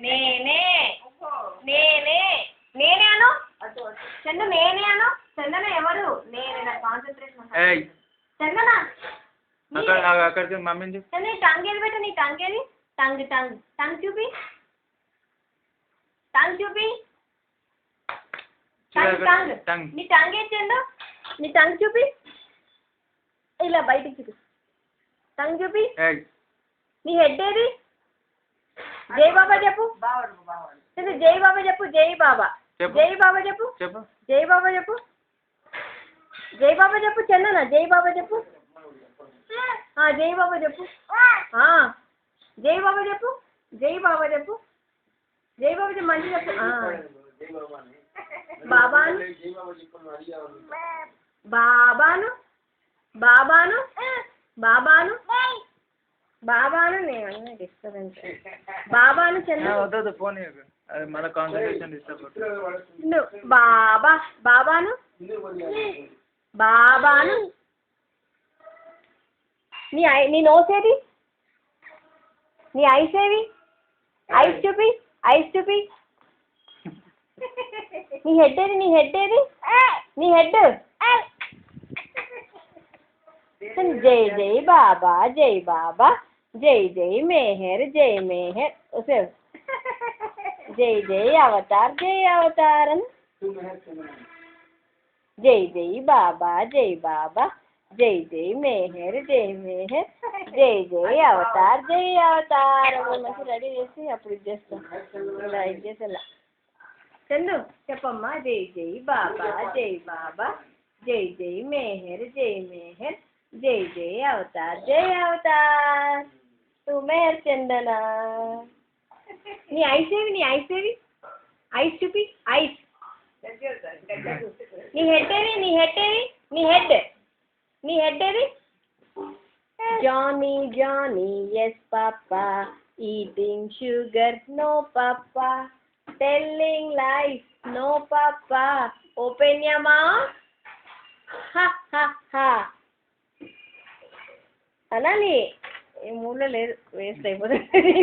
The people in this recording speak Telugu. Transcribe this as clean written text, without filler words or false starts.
నేనే నేనే నేనే అను చందు నేనే అను చందన ఎవరు నేనే నా కాన్సంట్రేషన్ చందన అక్కడికి మమ్మీని చందు నీ టంగ్ ఏది పెట్టు నీ టంగ్ ఏది టంగ్ టంగ్ టంగ్ చూపి టంగ్ చూపి టంగ్ టంగ్ నీ టంగ్ ఏది చందు నీ టంగ్ చూపి ఇలా బయటికి చూపి టంగ్ చూపి నీ హెడ్ ఏది జై బాబా చెప్పు జై బాబా చెప్పు జై బాబా జై బాబా చెప్పు జై బాబా చెప్పు జై బాబా చెప్పు చందన జై బాబా చెప్పు జై బాబా చెప్పు జై బాబా చెప్పు జై బాబా చెప్పు జై బాబా చెప్పు మంచి చెప్పు బాబాను బాబాను బాబాను బాబాను బాబాను నేను డిస్టర్బెన్స్ బాబాను చంద్ర ఫోన్ మన కాన్సంట్రేషన్ డిస్టర్బ్ బాబా బాబాను బాబాను నీ నోస్ ఏది నీ ఐస్ ఏవి ఐస్ చూపి ఐస్ చూపి నీ హెడ్ ఏది నీ హెడ్ ఏది నీ హెడ్ జై జై బాబా జై బాబా జై జై మేహర్ ఉसे జై జై అవతారం జై జై బాబా జై జై జై మేహర్ జై జై అవతారం మంచి రెడీ చేసి అప్పుడు ఇది చేస్తాం ఇలా ఇది చేసేలా చందు చెప్పమ్మా జై జై బాబా జై జై జై మేహర్ జై జై అవతార్ तू मेहर चंदना नी ఐస్ ఏవి ఐస్ చూపి ఐస్ నీ హెడ్ ఏది నీ హెడ్ ఏది Johnny yes papa eating sugar no papa telling lies no papa open your mouth ha ha ha అనాలి ఈ మూడ్లో లేదు వేస్ట్ అయిపోతుంది